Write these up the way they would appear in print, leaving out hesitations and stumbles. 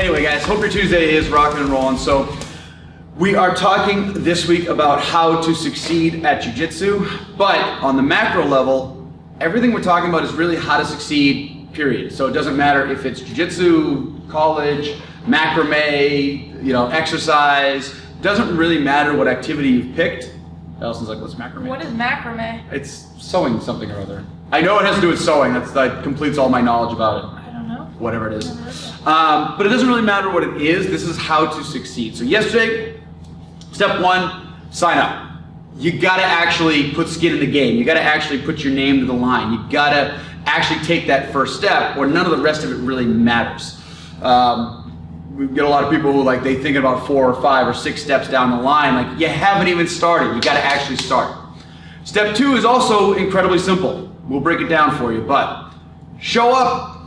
Anyway, guys, hope your Tuesday is rocking and rolling. So we are talking this week about how to succeed at Jiu Jitsu, but on the macro level, everything we're talking about is really how to succeed, period. So it doesn't matter if it's Jiu Jitsu, college, macrame, exercise. Doesn't really matter what activity you've picked. Allison's like, what's macrame? What is macrame? It's sewing something or other. I know it has to do with sewing. That completes all my knowledge about it. I don't know. Whatever it is. But it doesn't really matter what it is. This is how to succeed. So yesterday, step one, sign up. You gotta actually put skin in the game. You gotta actually put your name to the line. You gotta actually take that first step, or none of the rest of it really matters. We get a lot of people who they think about 4 or 5 or 6 steps down the line. Like, you haven't even started. You gotta actually start. Step 2 is also incredibly simple. We'll break it down for you, but show up.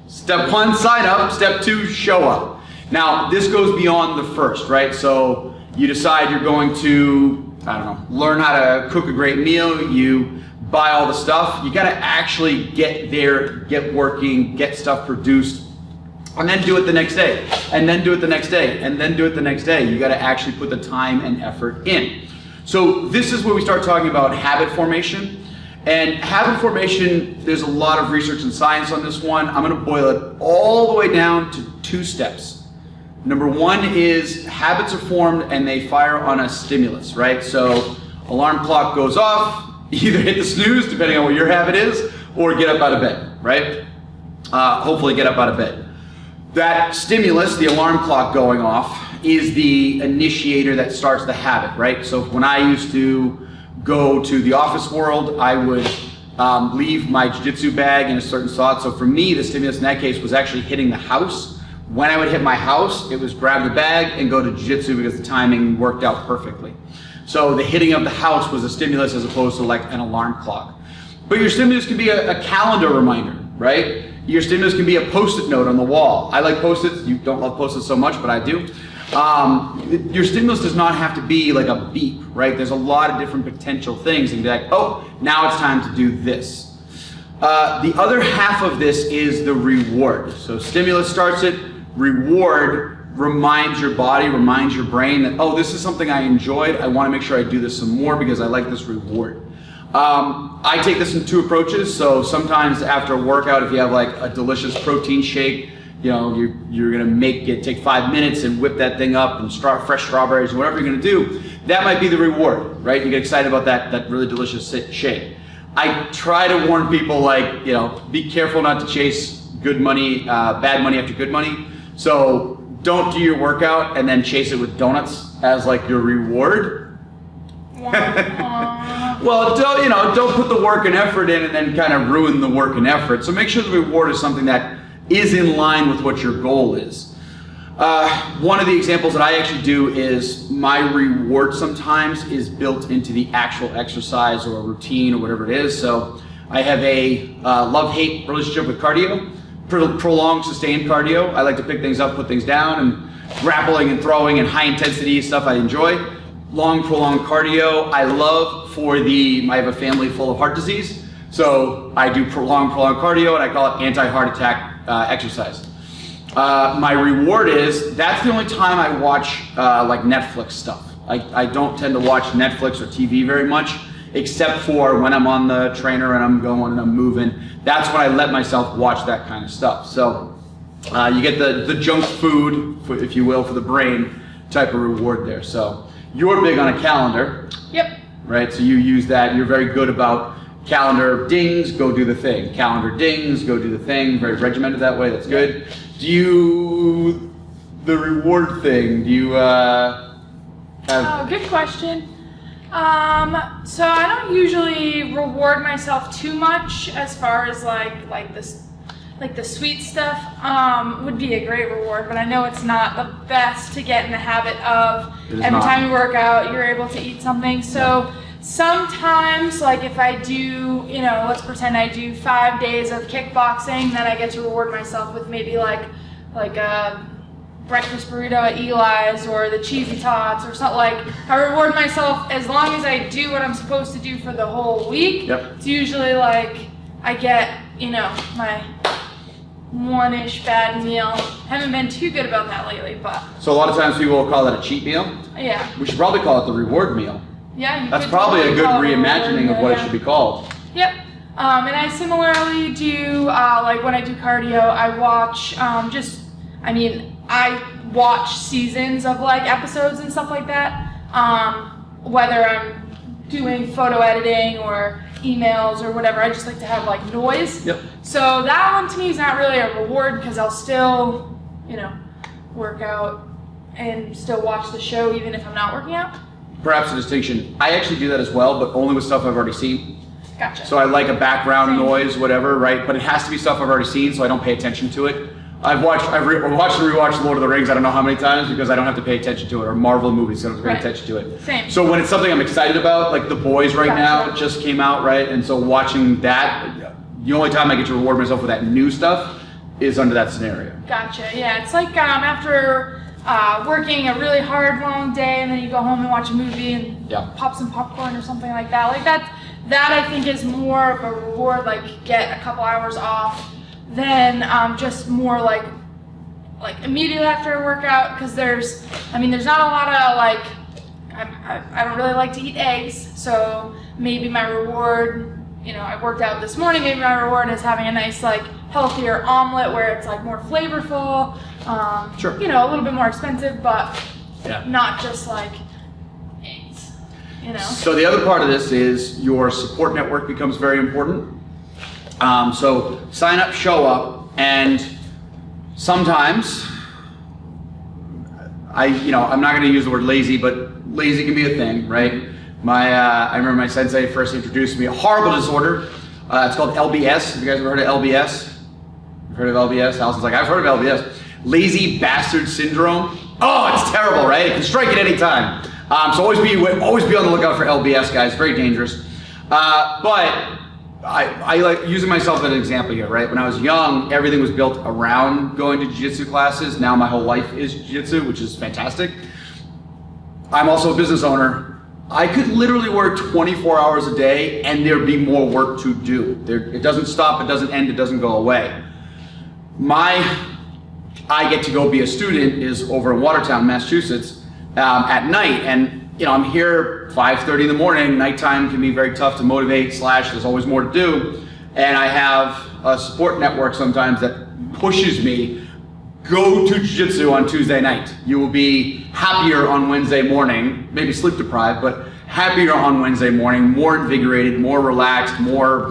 Step 1, sign up. Step 2, show up. Now, this goes beyond the first, right? So you decide you're going to, learn how to cook a great meal. You buy all the stuff. You gotta actually get there, get working, get stuff produced, and then do it the next day, and then do it the next day, and then do it the next day. You gotta actually put the time and effort in. So this is where we start talking about habit formation. And habit formation, there's a lot of research and science on this one. I'm gonna boil it all the way down to 2 steps. Number 1 is habits are formed and they fire on a stimulus, right? So alarm clock goes off, either hit the snooze, depending on what your habit is, or get up out of bed, right? Hopefully get up out of bed. That stimulus, the alarm clock going off, is the initiator that starts the habit, right? So when I used to go to the office world, I would leave my jiu-jitsu bag in a certain spot. So for me, the stimulus in that case was actually hitting the house. When I would hit my house, it was grab the bag and go to jiu-jitsu because the timing worked out perfectly. So the hitting of the house was a stimulus as opposed to an alarm clock. But your stimulus can be a calendar reminder, right? Your stimulus can be a post-it note on the wall. I like post-its. You don't love post-its so much, but I do. Your stimulus does not have to be like a beep, right? There's a lot of different potential things. And be like, oh, now it's time to do this. The other half of this is the reward. So stimulus starts it, reward reminds your body, reminds your brain that, oh, this is something I enjoyed. I want to make sure I do this some more because I like this reward. I take this in 2 approaches. So sometimes after a workout, if you have a delicious protein shake, you're gonna take 5 minutes and whip that thing up and fresh strawberries and whatever you're gonna do. That might be the reward, right? You get excited about that really delicious shake. I try to warn people be careful not to chase good money, bad money after good money. So don't do your workout and then chase it with donuts as your reward. Well, don't put the work and effort in and then kind of ruin the work and effort. So make sure the reward is something that is in line with what your goal is. One of the examples that I actually do is my reward sometimes is built into the actual exercise or a routine or whatever it is. So I have a love-hate relationship with cardio, prolonged, sustained cardio. I like to pick things up, put things down, and grappling and throwing and high intensity stuff I enjoy. Long, prolonged cardio. I love I have a family full of heart disease. So I do prolonged cardio, and I call it anti-heart attack exercise. My reward is, that's the only time I watch Netflix stuff. I don't tend to watch Netflix or TV very much, except for when I'm on the trainer and I'm going and I'm moving. That's when I let myself watch that kind of stuff. So you get the junk food, if you will, for the brain type of reward there. So you're big on a calendar. Yep. Right, so you use that. You're very good about calendar dings, go do the thing. Calendar dings, go do the thing. Very regimented that way, that's good. Do you, the reward thing, do you have? Oh, good question. So I don't usually reward myself too much as far as the sweet stuff would be a great reward, but I know it's not the best to get in the habit of every time you work out, you're able to eat something. So sometimes, if I do, let's pretend I do 5 days of kickboxing, then I get to reward myself with maybe a breakfast burrito at Eli's or the cheesy tots or something. I reward myself as long as I do what I'm supposed to do for the whole week. Yep. It's usually I get, my one-ish bad meal. Haven't been too good about that lately, but So a lot of times people will call that a cheat meal. yeah. We should probably call it the reward meal. Yeah, you That's could probably a totally good call it a reimagining reward of what meal, it should be called. Yep. And I similarly do, like when I do cardio, I watch I watch seasons of like episodes and stuff like that. Whether I'm doing photo editing or emails or whatever, I just like to have like noise. Yep. So that one to me is not really a reward because I'll still, work out and still watch the show even if I'm not working out. Perhaps a distinction. I actually do that as well, but only with stuff I've already seen. Gotcha. So I like a background Same. noise, whatever, right? But it has to be stuff I've already seen, so I don't pay attention to it. I've watched and rewatched Lord of the Rings I don't know how many times because I don't have to pay attention to it, or Marvel movies, so I don't have to pay attention to it. Same. So when it's something I'm excited about, like The Boys right now just came out, right? And so watching that, the only time I get to reward myself with that new stuff is under that scenario. Gotcha. Yeah, it's like after working a really hard, long day, and then you go home and watch a movie and pop some popcorn or something like that. Like that I think is more of a reward. Like get a couple hours off, than just more like immediately after a workout. Because there's not a lot of like. I don't really like to eat eggs, so maybe my reward. I worked out this morning. Maybe my reward is having a nice like healthier omelet where it's like more flavorful. Sure. A little bit more expensive, but Yeah. not just like eggs. So the other part of this is your support network becomes very important. So sign up, show up, and sometimes I'm not going to use the word lazy, but lazy can be a thing, right? I remember my sensei first introduced me a horrible disorder. It's called LBS. Have you guys ever heard of LBS? You've heard of LBS? Allison's like, I've heard of LBS. Lazy bastard syndrome. Oh, it's terrible, right? It can strike at any time. So always be on the lookout for LBS, guys. Very dangerous. But I like using myself as an example here, right? When I was young, everything was built around going to jiu-jitsu classes. Now my whole life is jiu-jitsu, which is fantastic. I'm also a business owner. I could literally work 24 hours a day and there'd be more work to do. It doesn't stop, it doesn't end, it doesn't go away. I get to go be a student is over in Watertown, Massachusetts, at night, and I'm here 5:30 in the morning. Nighttime can be very tough to motivate. / there's always more to do, and I have a support network sometimes that pushes me. Go to jiu-jitsu on Tuesday night. You will be happier on Wednesday morning, maybe sleep deprived, but happier on Wednesday morning, more invigorated, more relaxed, more.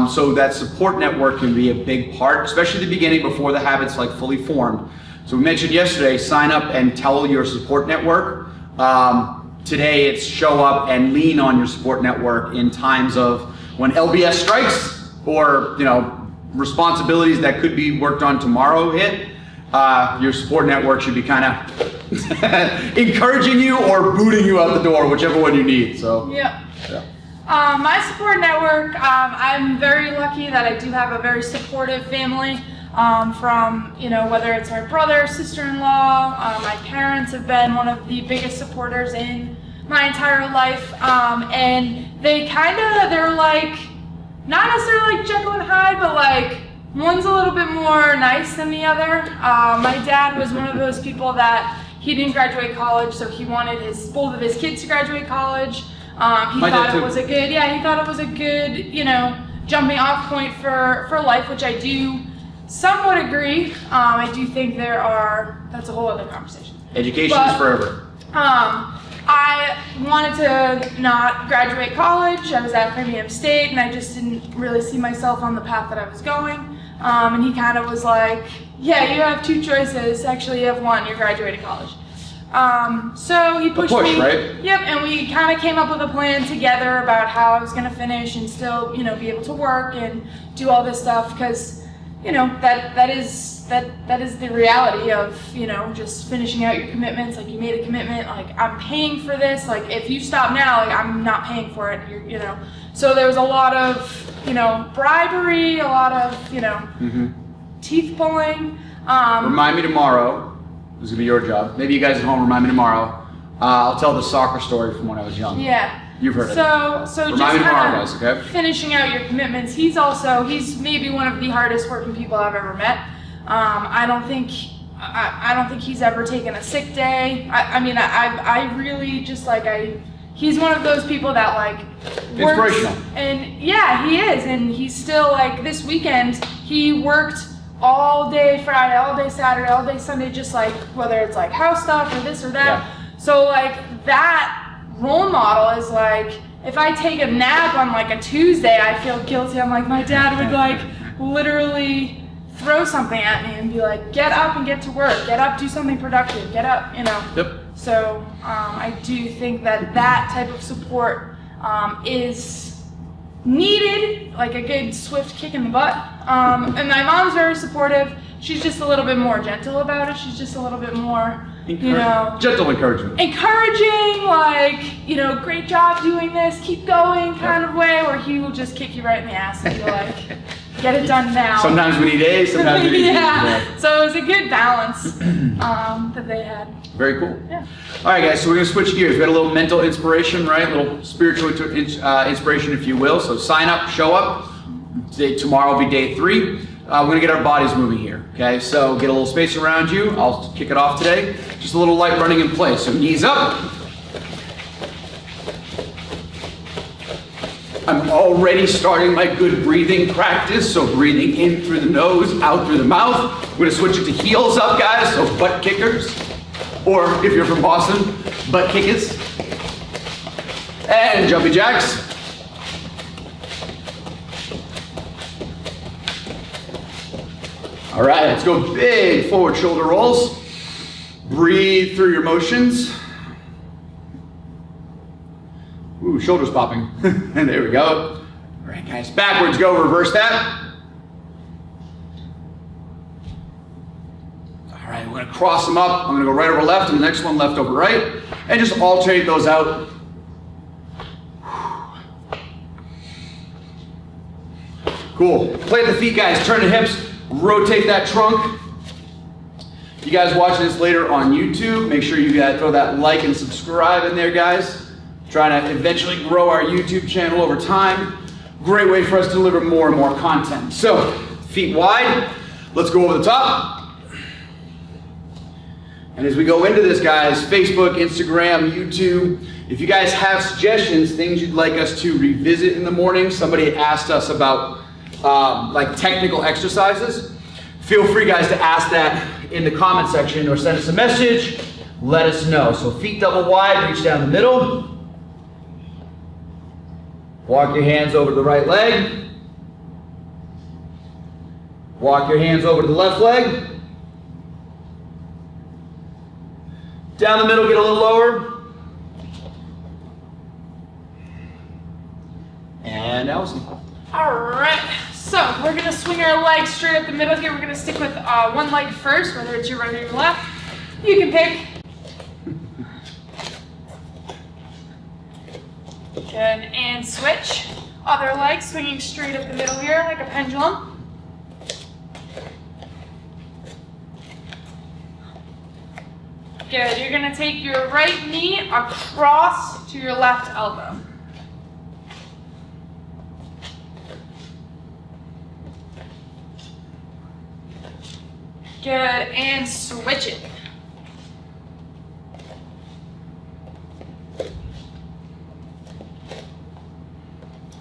So that support network can be a big part, especially at the beginning before the habit's like fully formed. So we mentioned yesterday, sign up and tell your support network. Today it's show up and lean on your support network in times of when LBS strikes or, responsibilities that could be worked on tomorrow hit. Your support network should be kind of encouraging you or booting you out the door, whichever one you need. So yeah. Yeah. My support network, I'm very lucky that I do have a very supportive family. From whether it's my brother, sister-in-law, my parents have been one of the biggest supporters in my entire life, and they're like not necessarily like Jekyll and Hyde, but like one's a little bit more nice than the other. My dad was one of those people that he didn't graduate college, so he wanted both of his kids to graduate college. He thought it was a good, jumping off point for life, which I do somewhat agree. I do think that's a whole other conversation. Education is forever. I wanted to not graduate college. I was at Framingham State, and I just didn't really see myself on the path that I was going. And he kind of was like, yeah, you have two choices. Actually, you have one. You're graduating college. So he pushed me. Right? Yep, and we kind of came up with a plan together about how I was going to finish and still, be able to work and do all this stuff because, that is the reality of, just finishing out your commitments. Like you made a commitment, like I'm paying for this. Like if you stop now, like I'm not paying for it. So there was a lot of, bribery, a lot of, teeth pulling. Remind me tomorrow. This is gonna be your job. Maybe you guys at home remind me tomorrow. I'll tell the soccer story from when I was young. Yeah. You've heard it. So Remind just me tomorrow, kind guys, of okay? finishing out your commitments. He's maybe one of the hardest working people I've ever met. I don't think he's ever taken a sick day. I really just he's one of those people that like works, inspirational. and yeah, he is, and he's still like this weekend he worked all day Friday, all day Saturday, all day Sunday, just like whether it's like house stuff or this or that. Yeah. So like that role model is like, if I take a nap on like a Tuesday, I feel guilty. I'm like, my dad would like literally throw something at me and be like, get up and get to work, get up, do something productive, get up, you know. Yep. So I do think that type of support is needed, like a good swift kick in the butt. And my mom's very supportive. She's just a little bit more gentle about it. She's just a little bit more, gentle encouragement. Encouraging, like, great job doing this, keep going kind of way, or he will just kick you right in the ass and be like, get it done now. Sometimes we need A's, sometimes we need B's. Yeah. So it was a good balance that they had. Very cool. Yeah. All right, guys, so we're going to switch gears. We had a little mental inspiration, right? A little spiritual inspiration, if you will. So sign up, show up. Tomorrow will be day 3. We're going to get our bodies moving here, okay? So get a little space around you. I'll kick it off today. Just a little light running in place. So knees up. I'm already starting my good breathing practice. So breathing in through the nose, out through the mouth. We're going to switch it to heels up, guys. So butt kickers. Or if you're from Boston, butt kickers. And jumpy jacks. All right, let's go big forward shoulder rolls. Breathe through your motions. Ooh, shoulders popping. And there we go. All right, guys, backwards go, reverse that. All right, we're gonna cross them up. I'm gonna go right over left, and the next one left over right. And just alternate those out. Cool. Plant the feet, guys, turn the hips. Rotate that trunk. You guys watching this later on YouTube, make sure you throw that like and subscribe in there, guys. Trying to eventually grow our YouTube channel over time. Great way for us to deliver more and more content. So, feet wide. Let's go over the top. And as we go into this, guys, Facebook, Instagram, YouTube, if you guys have suggestions, things you'd like us to revisit in the morning, somebody asked us about like technical exercises, feel free, guys, to ask that in the comment section or send us a message. Let us know. So feet double wide, reach down the middle. Walk your hands over to the right leg. Walk your hands over to the left leg. Down the middle, get a little lower. And Allison. All right, so we're gonna swing our legs straight up the middle here. We're gonna stick with one leg first, whether it's your right or your left. You can pick. Good, and switch. Other leg, swinging straight up the middle here like a pendulum. Good, you're gonna take your right knee across to your left elbow. Good, and switch it.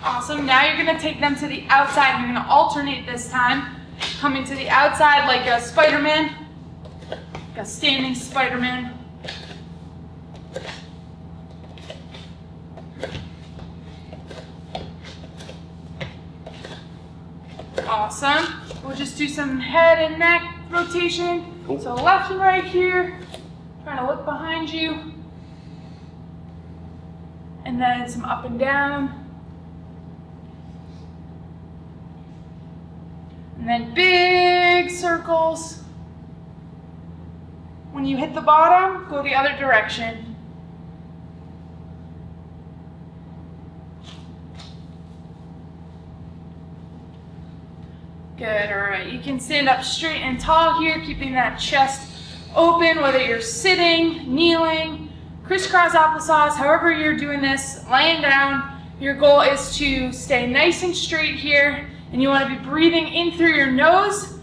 Awesome, now you're gonna take them to the outside. You're gonna alternate this time. Coming to the outside like a Spider-Man, like a standing Spider-Man. Awesome. We'll just do some head and neck rotation. Cool. So left and right here. Trying to look behind you. And then some up and down. And then big circles. When you hit the bottom, go the other direction. Good, all right. You can stand up straight and tall here, keeping that chest open, whether you're sitting, kneeling, crisscross applesauce, however you're doing this, laying down. Your goal is to stay nice and straight here, and you want to be breathing in through your nose,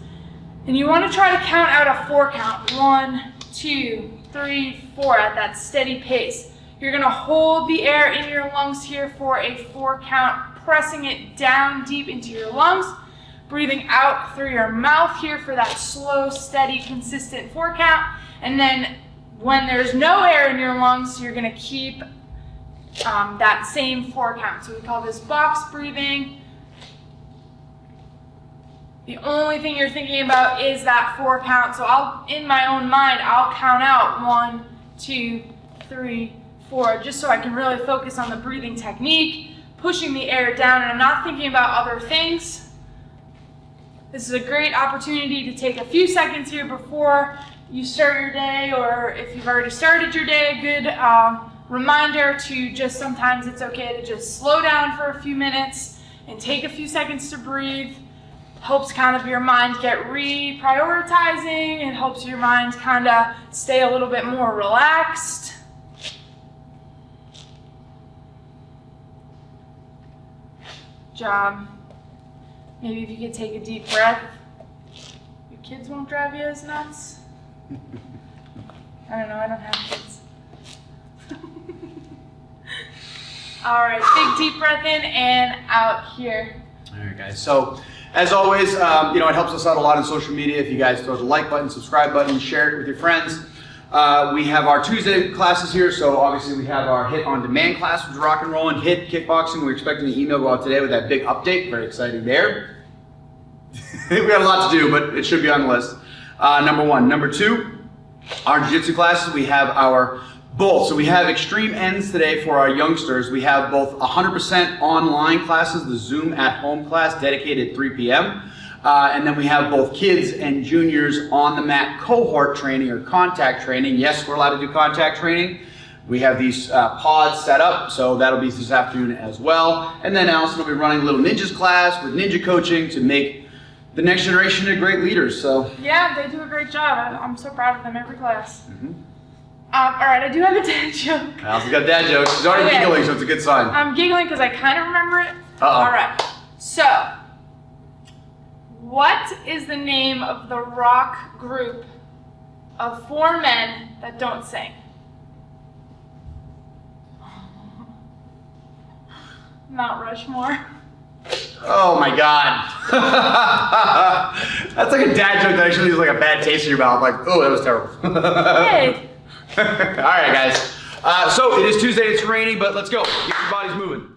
and you want to try to count out a 4 count. 1, 2, 3, 4 at that steady pace. You're going to hold the air in your lungs here for a 4 count, pressing it down deep into your lungs, breathing out through your mouth here for that slow, steady, consistent 4 count, and then when there's no air in your lungs, you're going to keep that same 4 count. So we call this box breathing. The only thing you're thinking about is that 4 count. So in my own mind, I'll count out 1, 2, 3, 4, just so I can really focus on the breathing technique, pushing the air down, and I'm not thinking about other things. This is a great opportunity to take a few seconds here before you start your day, or if you've already started your day, a good reminder to just sometimes it's okay to just slow down for a few minutes and take a few seconds to breathe. Helps kind of your mind get reprioritizing. It helps your mind kind of stay a little bit more relaxed. Job. Maybe if you could take a deep breath, your kids won't drive you as nuts. I don't know, I don't have kids. All right, big deep breath in and out here. All right, guys. So, as always, it helps us out a lot on social media if you guys throw the like button, subscribe button, share it with your friends. We have our Tuesday classes here, so obviously we have our HIIT on demand class, which is rock and rolling. HIIT kickboxing. We're expecting an email go out today with that big update. Very exciting there. We got a lot to do, but it should be on the list. Number 1. Number 2, our Jiu Jitsu classes. We have our both. So we have extreme ends today for our youngsters. We have both 100% online classes, the Zoom at home class dedicated at 3 p.m. And then we have both kids and juniors on the mat cohort training or contact training. Yes, we're allowed to do contact training. We have these pods set up, so that'll be this afternoon as well. And then Allison will be running a little ninjas class with ninja coaching to make the next generation of great leaders. So yeah, they do a great job. I'm so proud of them every class. All right, I do have a dad joke. Allison's got a dad joke. She's already giggling, so it's a good sign. I'm giggling because I kind of remember it. All right, so what is the name of the rock group of 4 men that don't sing? Mount Rushmore. Oh my God. That's like a dad joke that actually leaves like a bad taste in your mouth. Like, oh, that was terrible. Hey. All right, guys. So it is Tuesday, it's rainy, but let's go. Get your bodies moving.